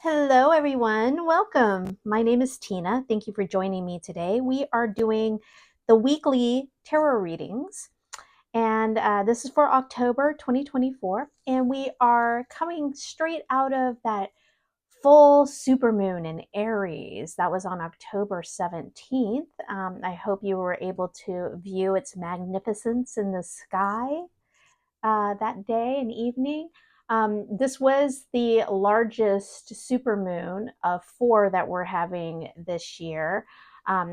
Hello, everyone. Welcome. My name is Tina. Thank you for joining me today. We are doing the weekly tarot readings, and this is for October 2024. And we are coming straight out of that full supermoon in Aries that was on October 17th. I hope you were able to view its magnificence in the sky that day and evening. This was the largest supermoon of four that we're having this year.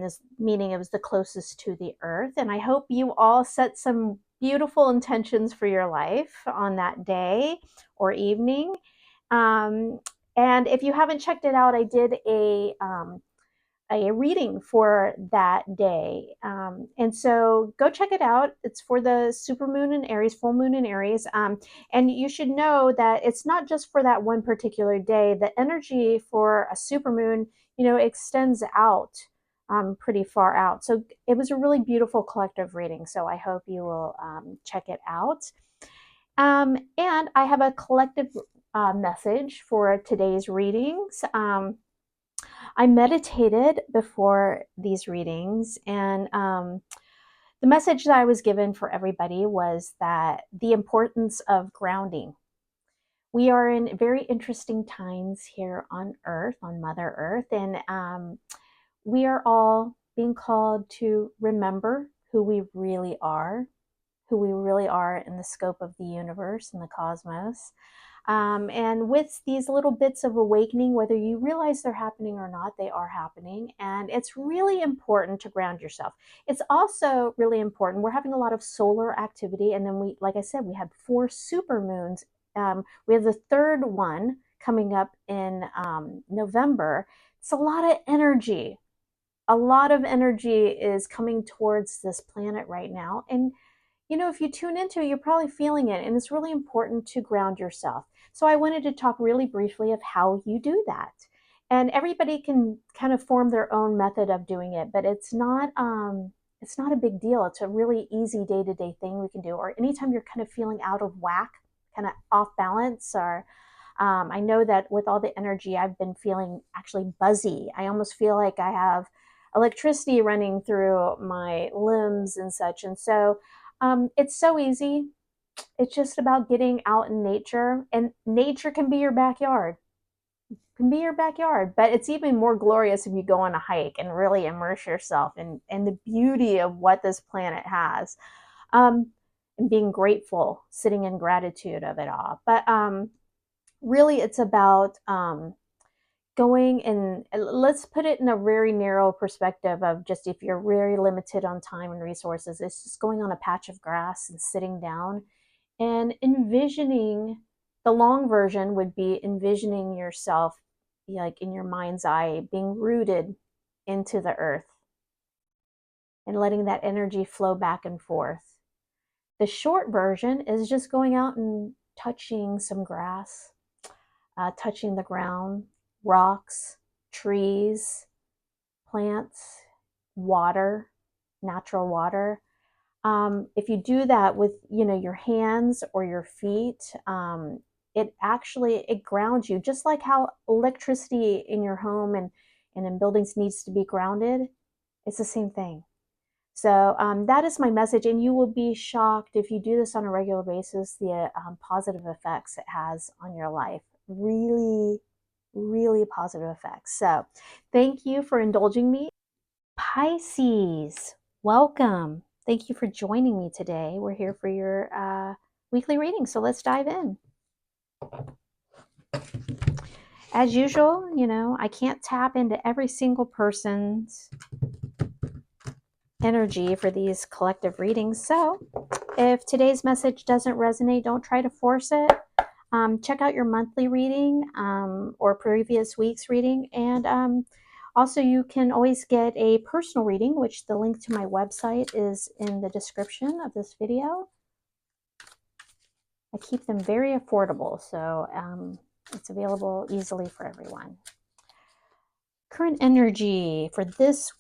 This meaning it was the closest to the Earth. And I hope you all set some beautiful intentions for your life on that day or evening. Um, and if you haven't checked it out, I did a reading for that day. And so go check it out. It's for the supermoon in Aries, full moon in Aries. And you should know that it's not just for that one particular day. The energy for a supermoon, extends out pretty far out. So it was a really beautiful collective reading. So I hope you will check it out. And I have a collective message for today's readings. I meditated before these readings, and the message that I was given for everybody was that the importance of grounding. We are in very interesting times here on Earth, on Mother Earth, and we are all being called to remember who we really are, in the scope of the universe and the cosmos. And with these little bits of awakening, whether you realize they're happening or not, they are happening. And it's really important to ground yourself. It's also really important. We're having a lot of solar activity. And then like I said, we had 4 super moons. We have the third one coming up in November. It's a lot of energy. A lot of energy is coming towards this planet right now. And if you tune into it, you're probably feeling it. And it's really important to ground yourself. So I wanted to talk really briefly of how you do that. And everybody can kind of form their own method of doing it, but it's not a big deal. It's a really easy day-to-day thing we can do. Or anytime you're kind of feeling out of whack, kind of off balance, or I know that with all the energy, I've been feeling actually buzzy. I almost feel like I have electricity running through my limbs and such. And so it's so easy. It's just about getting out in nature, and nature can be your backyard. But it's even more glorious if you go on a hike and really immerse yourself in the beauty of what this planet has, and being grateful, sitting in gratitude of it all. But really, it's about going, and let's put it in a very narrow perspective of just if you're very limited on time and resources, it's just going on a patch of grass and sitting down and envisioning. The long version would be envisioning yourself, like in your mind's eye, being rooted into the earth and letting that energy flow back and forth. The short version is just going out and touching some grass, touching the ground, rocks, trees, plants, water, natural water. If you do that with your hands or your feet, it grounds you, just like how electricity in your home and in buildings needs to be grounded. It's the same thing. So that is my message, and you will be shocked if you do this on a regular basis, the positive effects it has on your life. Really, really positive effects. So thank you for indulging me. Pisces, welcome. Thank you for joining me today. We're here for your weekly reading, so let's dive in. As usual, I can't tap into every single person's energy for these collective readings. So if today's message doesn't resonate, don't try to force it. Check out your monthly reading or previous week's reading. And also, you can always get a personal reading, which the link to my website is in the description of this video. I keep them very affordable, so it's available easily for everyone. Current energy for this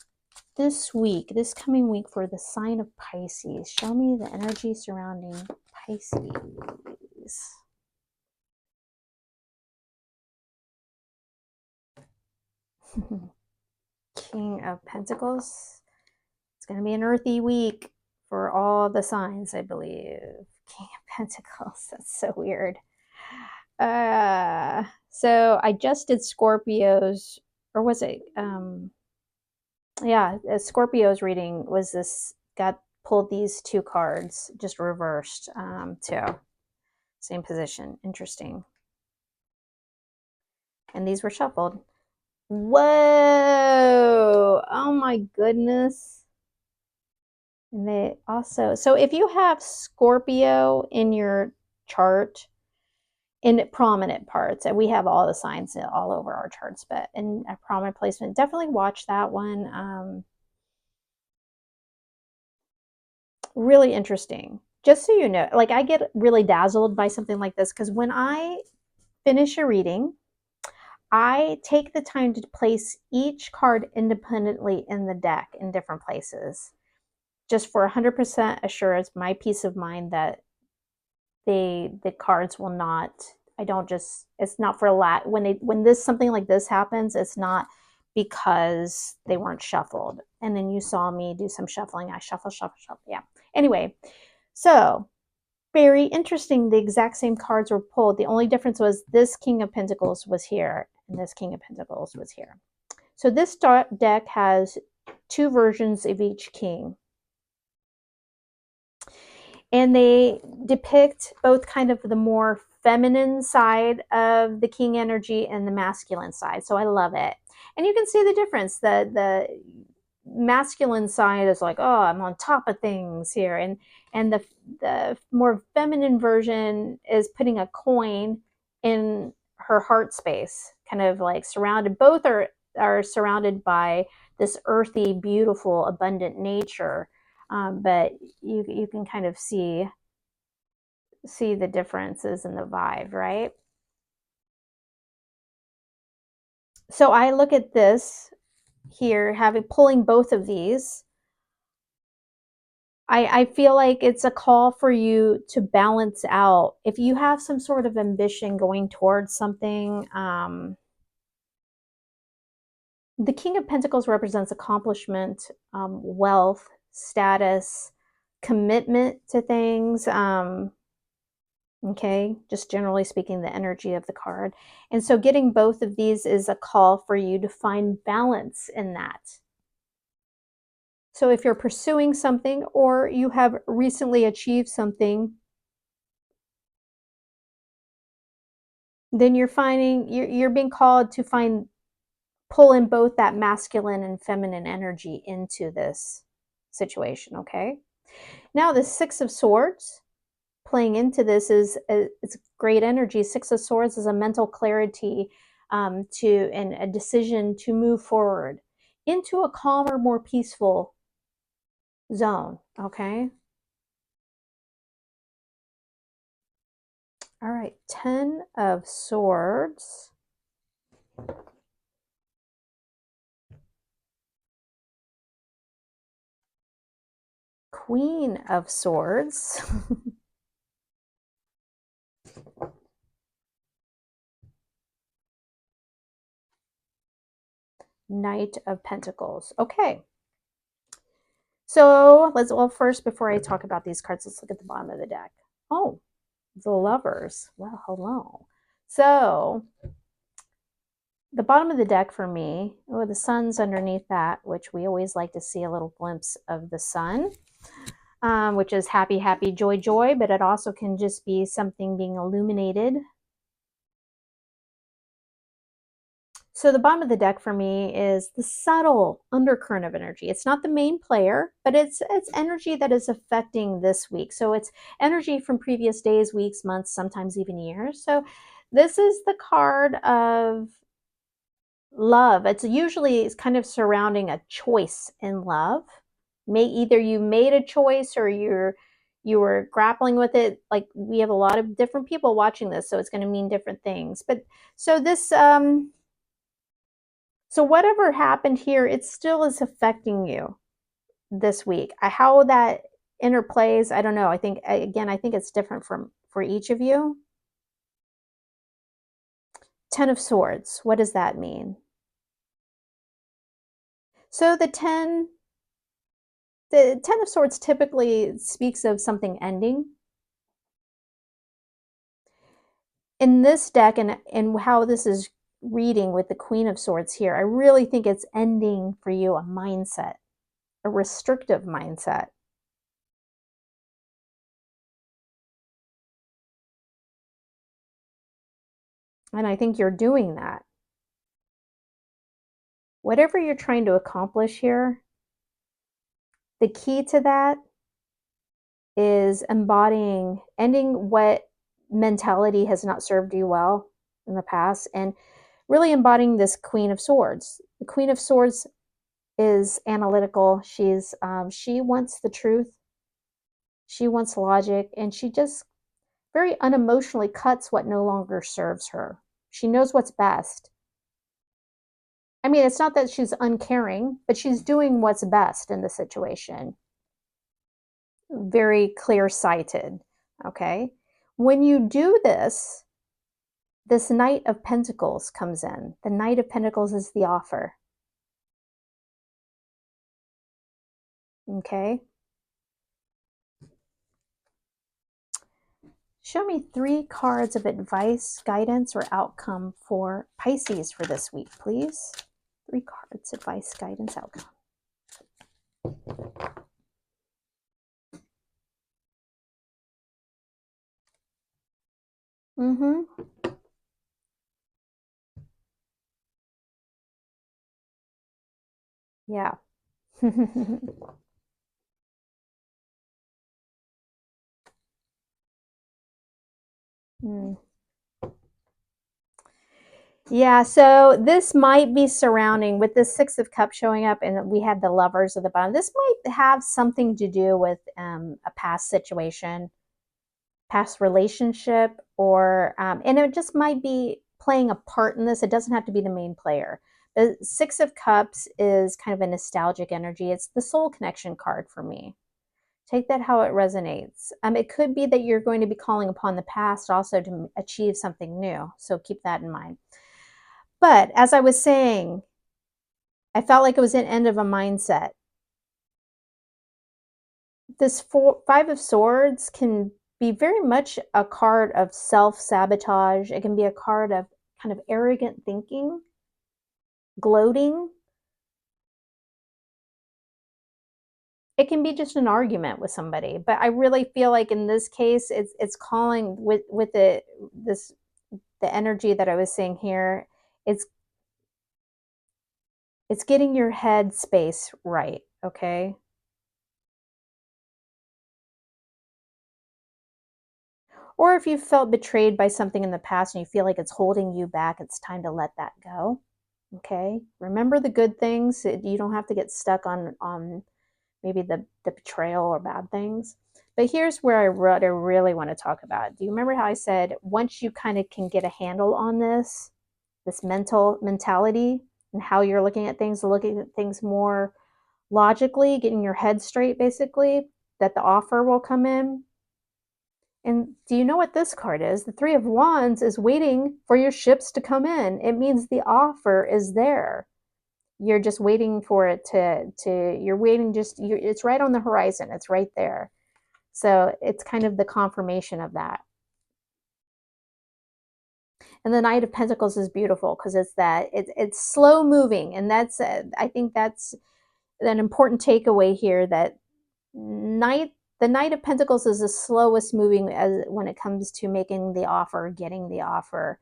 coming week for the sign of Pisces. Show me the energy surrounding Pisces. King of Pentacles. It's going to be an earthy week for all the signs, I believe. King of Pentacles. That's so weird. So I just did Scorpios, or was it? Yeah, Scorpio's reading was this. Got pulled these two cards, just reversed, too. Same position. Interesting. And these were shuffled. Whoa! Oh my goodness. And they also, so if you have Scorpio in your chart, in prominent parts, and we have all the signs all over our charts, but in a prominent placement, definitely watch that one. Really interesting. Just so you know, like I get really dazzled by something like this because when I finish a reading, I take the time to place each card independently in the deck in different places, just for 100% assurance, my peace of mind that the cards will not. I don't just. It's not for a lot when this something like this happens. It's not because they weren't shuffled. And then you saw me do some shuffling. I shuffle, shuffle, shuffle. Yeah. Anyway, so very interesting. The exact same cards were pulled. The only difference was this King of Pentacles was here and this King of Pentacles was here. So this deck has two versions of each king. And they depict both kind of the more feminine side of the king energy and the masculine side. So I love it. And you can see the difference. The masculine side is like, oh, I'm on top of things here. And the more feminine version is putting a coin in her heart space, kind of like surrounded. Both are surrounded by this earthy, beautiful, abundant nature. But you can kind of see the differences in the vibe, right? So I look at this here, pulling both of these. I feel like it's a call for you to balance out. If you have some sort of ambition going towards something, the King of Pentacles represents accomplishment, wealth, status, commitment to things. Okay, just generally speaking, the energy of the card. And so getting both of these is a call for you to find balance in that. So if you're pursuing something or you have recently achieved something, then you're being called to pull in both that masculine and feminine energy into this situation, okay? Now the Six of Swords playing into this is it's great energy. Six of Swords is a mental clarity, and a decision to move forward into a calmer, more peaceful zone. Okay. All right. 10 of Swords. Queen of Swords. Knight of Pentacles. Okay. So first, before I talk about these cards, let's look at the bottom of the deck. Oh, the Lovers. Well, hello. So the bottom of the deck for me, oh, the sun's underneath that, which we always like to see a little glimpse of the sun, which is happy, happy, joy, joy, but it also can just be something being illuminated. So the bottom of the deck for me is the subtle undercurrent of energy. It's not the main player, but it's energy that is affecting this week. So it's energy from previous days, weeks, months, sometimes even years. So this is the card of love. It's kind of surrounding a choice in love. Either you made a choice or you were grappling with it. Like we have a lot of different people watching this, so it's going to mean different things. But so this so whatever happened here, it still is affecting you this week. How that interplays, I don't know. I think it's different for each of you. 10 of Swords. What does that mean? So the Ten of Swords typically speaks of something ending. In this deck and how this is reading with the Queen of Swords here, I really think it's ending for you a mindset, a restrictive mindset. And I think you're doing that. Whatever you're trying to accomplish here, the key to that is ending what mentality has not served you well in the past, and really embodying this Queen of Swords. The Queen of Swords is analytical. She wants the truth. She wants logic, and she just very unemotionally cuts what no longer serves her. She knows what's best. I mean, it's not that she's uncaring, but she's doing what's best in the situation. Very clear sighted. Okay. When you do this, this Knight of Pentacles comes in. The Knight of Pentacles is the offer. Okay. Show me 3 cards of advice, guidance, or outcome for Pisces for this week, please. 3 cards, advice, guidance, outcome. Mm-hmm. Yeah. mm. Yeah, so this might be surrounding with the Six of Cups showing up, and we had the Lovers at the bottom. This might have something to do with a past situation, past relationship, and it just might be playing a part in this. It doesn't have to be the main player. The Six of Cups is kind of a nostalgic energy. It's the soul connection card for me. Take that how it resonates. It could be that you're going to be calling upon the past also to achieve something new. So keep that in mind. But as I was saying, I felt like it was an end of a mindset. This Five of Swords can be very much a card of self-sabotage. It can be a card of kind of arrogant thinking, gloating. It can be just an argument with somebody, but I really feel like in this case, it's calling with the energy that I was seeing here. It's getting your head space right, okay? Or if you felt betrayed by something in the past and you feel like it's holding you back, it's time to let that go. Okay? Remember the good things. You don't have to get stuck on maybe the betrayal or bad things. But here's where I really want to talk about. Do you remember how I said once you kind of can get a handle on this mentality and how you're looking at things more logically, getting your head straight basically, that the offer will come in. And do you know what this card is? The Three of Wands is waiting for your ships to come in. It means the offer is there. You're just waiting for it you're waiting it's right on the horizon. It's right there. So it's kind of the confirmation of that. And the Knight of Pentacles is beautiful because it's slow moving. And I think that's an important takeaway here, that the Knight of Pentacles is the slowest moving when it comes to making the offer, getting the offer,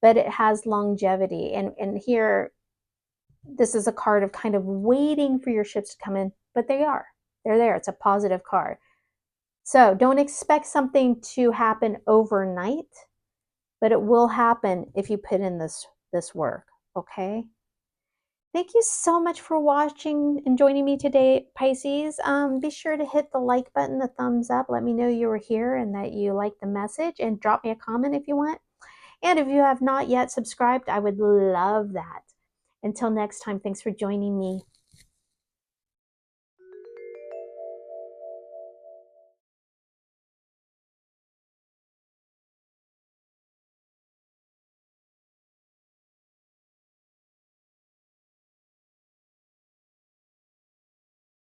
but it has longevity. And here, this is a card of kind of waiting for your ships to come in, but they're there. It's a positive card. So don't expect something to happen overnight, but it will happen if you put in this work. Okay. Thank you so much for watching and joining me today, Pisces. Be sure to hit the like button, the thumbs up. Let me know you were here and that you liked the message, and drop me a comment if you want. And if you have not yet subscribed, I would love that. Until next time, thanks for joining me.